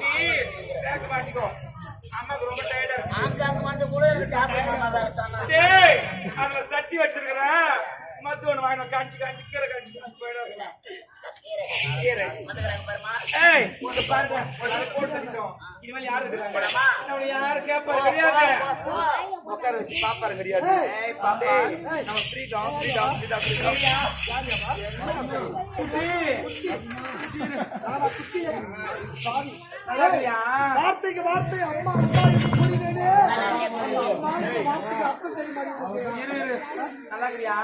பாட்டி பேக்க மாட்டிக்கோ. அம்மாக்கு ரொம்ப டயர்டா இருக்கு. அங்க வந்து கூட டேய் அதுல சட்டி வச்சிருக்கிறேன். மத்து ஒண்ணு வாங்கணும். காஞ்சி காஞ்சி கீரை காஞ்சி காஞ்சி போயிடும். ஏய் ஒரு பாருங்க போட்டுட்டோம். இனிமேல் யாரு இருக்கிறாங்க? யாரு கேட்பாரு கிடையாது. உட்கார வச்சு பாப்பாரு கிடையாது. ஏய் பாப்பா நம்ம ஃப்ரீடம் ஃப்ரீடம் ஃப்ரீடம் வார்த்தைக்கு வார்த்தை அம்மா நல்லா இருக்கியா?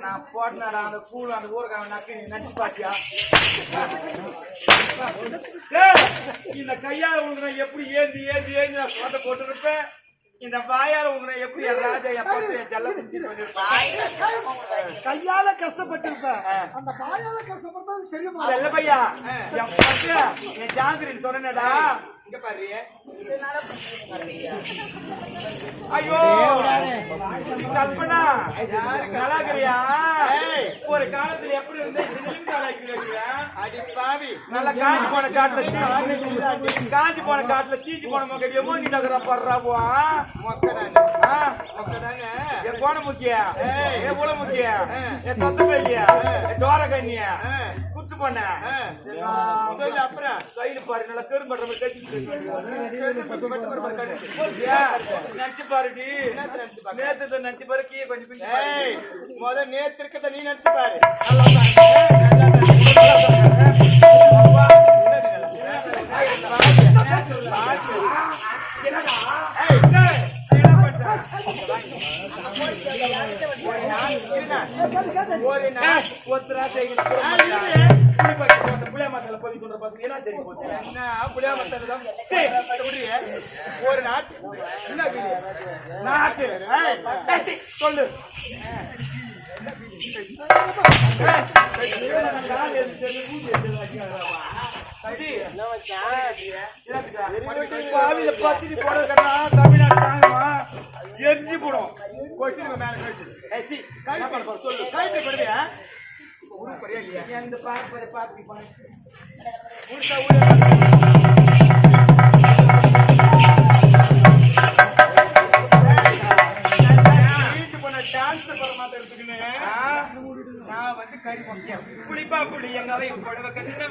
நான் போட்டனாடா அந்த கூழ் அந்த ஊருக்காக நக்கி நச்சு பாத்தியா? இந்த கையால உங்களை எப்படி ஏந்தி ஏந்தி ஏந்தி நான் சோட்டை போட்டு இருப்பேன். இந்த வாயால உங்களை எப்படி என் ராஜா எப்ப ஜல்ல கையால கஷ்டப்பட்டிருப்பேன். அந்த வாயால கஷ்டப்பட்டது தெரியுமா? இல்ல பையா என் ஜாங்கிரின்னு சொன்னேடா. இங்க பாரு. ஐயோ கல்பனா நல்லா இருக்கிறியா? ஒரு காலத்துல எப்படி இருந்து அடி பாவி நல்லா காஞ்சி போன காட்டுல தீஞ்சு போன மொக்க எமோனி நகர படுறாவா என் கோண முக்கியா என் உல முக்கியா என் சொத்த பையா என் டோர கண்ணியா குத்து பண்ண அப்புறம் கைடு பாரு நல்லா பெரும் பண்ற மாதிரி கட்டி நினைச்சு பாருடி. நேத்து நினைச்சு பாரு கீ கொஞ்சம் முத நேத்து இருக்கத நீ நினைச்சு பாரு. ஒரு நாட்டு சொல்லு பத்திரி போட தமிழ்நாடு தாங்கம்மா எரிஞ்சு போடும். சொல்லு கைட்டு படுவியா? பார்த்து நான் வந்து கறி பொங்கியா குளிப்பா குடி எங்க அவை புடவை கட்டின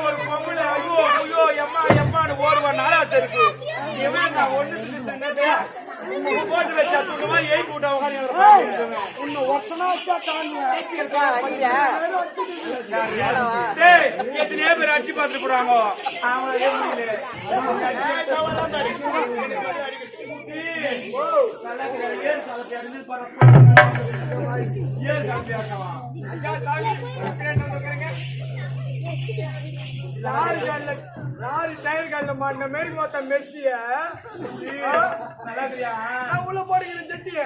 ஒரு பொம்பளை ஐயோ ஐயோ எம்மா எம்மான்னு ஓடுவான். நாளாத்த இருக்கு நான் ஒண்ணு போட்டு வச்சா துணுமா எய் கூட்ட எத்தனையோ பேர் அடிச்சு பார்த்துட்டு போறாங்க. லாரி டயர் கால மாட்டின மாரி மொத்தம் மெர்சிய உள்ள போடுகிறேன் செட்டிய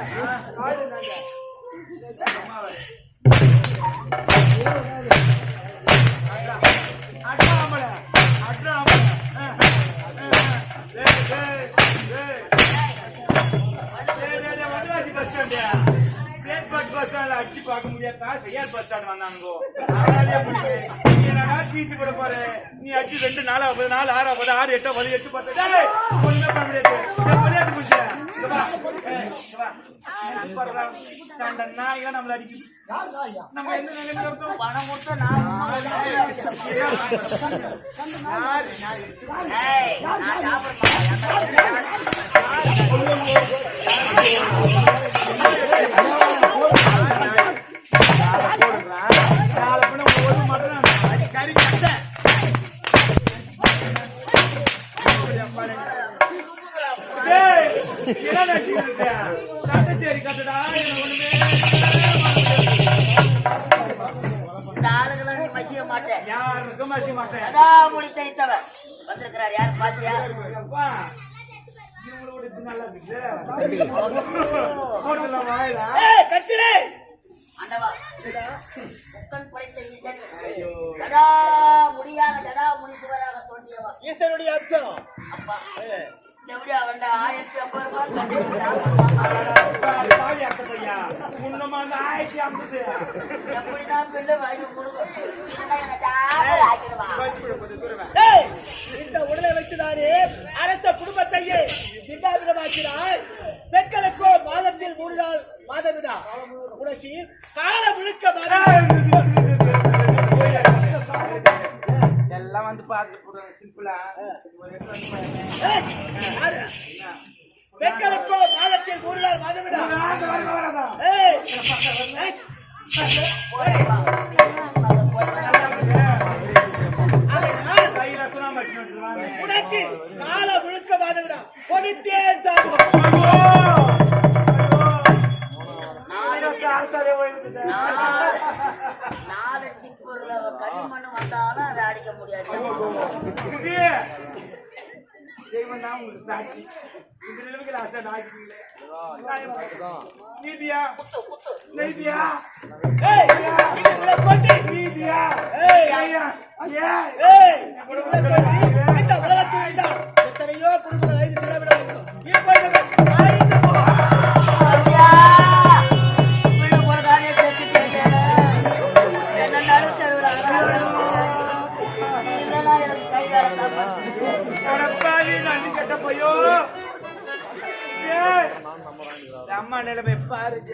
அட்ராமல அட்ராமல பஸ் ஸ்டாண்ட் அடிச்சு பார்க்க முடியாதா? செய்யார் பஸ் ஸ்டாண்ட் வந்தாங்கோ. சீசி போட பாரு நீ அடிச்சு 2 4 4 6 6 8 8 10 ஒண்ணுமே பண்ண முடியாது. விளையாட்டு முடிச்ச நாய்கள் நம்மள அடிக்குது. நம்ம என்ன நிலைமையில பணம் கொடுத்தா நாலு சரி கட்ட டேய் என்ன நினைச்சிட்டு கட்ட சரி கட்டடா என்ன ஒண்ணுமே இந்த ஆளுகளை நீ மசிய மாட்டேன் யாருக்கும் மசி மாட்டேன் சடாமுடி தைத்தவன் வந்திருக்கிறார் யார் பாத்தியா அப்பா இவங்களோட இது நல்லா இருக்கு போடல வாயில கத்திரே ஆண்டவா முக்கன் படைத்த ஈசன் ஜடா முடிசுவராக தோன்றியவா ஈசனுடைய அம்சம் அப்பா எப்படியா வந்தா 1050 ரூபாய் தாலி அக்கத்தையா முன்னமா அந்த 1050 எப்படினா பிள்ளை வாங்கி கொடுக்கும் இல்லைன்னா என்ன ஜாபர் ஆக்கிடுவா கொஞ்சம் தூரம் ஏய் இந்த உடலை வைத்துதானே அரச குடும்பத்தையே சின்னாபிரமாக்கிறாய் பெண்களுக்கோ மாதத்தில் 3 நாள் மாதவிடா உனக்கு கால முழுக்க எல்லாம் வந்து பார்த்து போடுறாங்க சிம்பிளா பெண்களுக்கோ மாதத்தில் 3 நாள் மாதவிடா ஏய் உனக்கு கால முழுக்க மாதவிடா கொடித்தே நாலு டிப்பர்ல களிமண் வந்தாலும் அதை அடிக்க முடியாது சாட்சி இந்த நிலைமைக்கு லாஸ்டா நாக்கிட்டீங்களே நீதியா நீதியா நீதியா இந்த உலகத்தில் எத்தனையோ குடும்பங்கள் ஐந்து செலவிட வேண்டும் அம்மா நிலைமை பாருங்க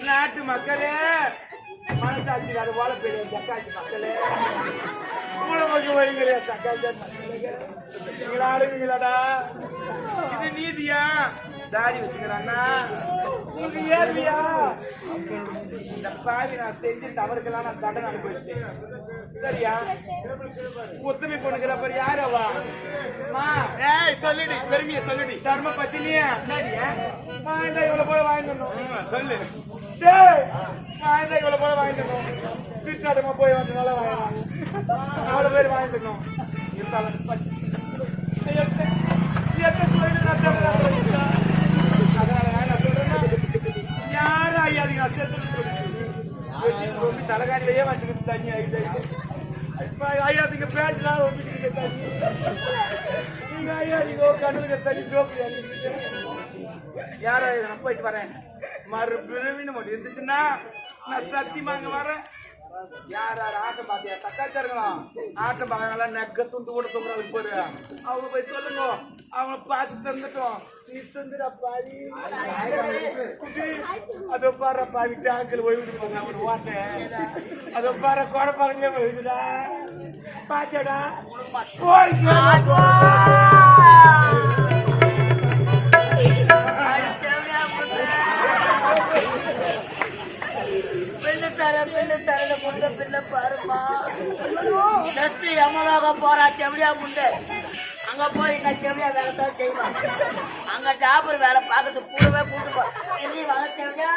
நாட்டு மக்களே மனசாட்சி அது வாழ பெரிய சக்காட்சி மக்களே உலகம் வருகிற சக்காட்சி ஆளுவீங்களாடா இது நீதியா தாடி வச்சுக்கிறான்னா உங்களுக்கு ஏர்வியா இந்த பாவி நான் செஞ்சு தவறுக்கெல்லாம் நான் தண்டனை அனுபவிச்சேன் சரியா ஒத்துமை பொண்ணுக்கிறப்ப யாரு அவா சொல்லுடி பெருமைய சொல்லுடி தர்ம பத்தினியா வாய்ந்தா இவ்வளவு போல வாங்கிடணும் சொல்லு வாய்ந்தா இவ்வளவு போல வாங்கிடணும் கிருஷ்ணாட்டமா போய் வந்தனால வாங்கணும் அவ்வளவு பேர் வாங்கிடணும் இருந்தாலும் யாரு ஐயாதிங்க தலைகாணிலேயே வச்சுக்கிட்டு தண்ணி ஐயாதிங்க பேட்டெல்லாம் ஒப்பிட்டு தண்ணி நீங்க ஐயாதிங்க கண்ணுக்கு தண்ணி டோப்பி யாரா நான் போயிட்டு வரேன் மறுபிறவின்னு மட்டும் இருந்துச்சுன்னா நான் சத்தியமா அங்க வரேன் யார் யார் ஆட்டம் பாத்தியா சக்காச்சாருங்களா ஆட்டம் பார்க்கறனால நெக்க துண்டு கூட தூங்குறாங்க போரு அவங்க போய் சொல்லுங்க அவங்க பார்த்து தந்துட்டோம் நீ தந்துடா பாதி அதோ பாரு பாவி டாங்கில் ஓய்வு ஒரு வாட்டேன் அதோ பாரு கோடை பக்கத்துலேயே ஓய்வுடா பாத்தியாடா பிள்ளை பாருமா சத்து எமலோக போறா செவடியா முண்டு அங்க போய் இங்க செவடியா வேலை தான் செய்வான் அங்க டாபர் வேலை பார்க்கறது கூடவே கூட்டு போ வாங்க செவடியா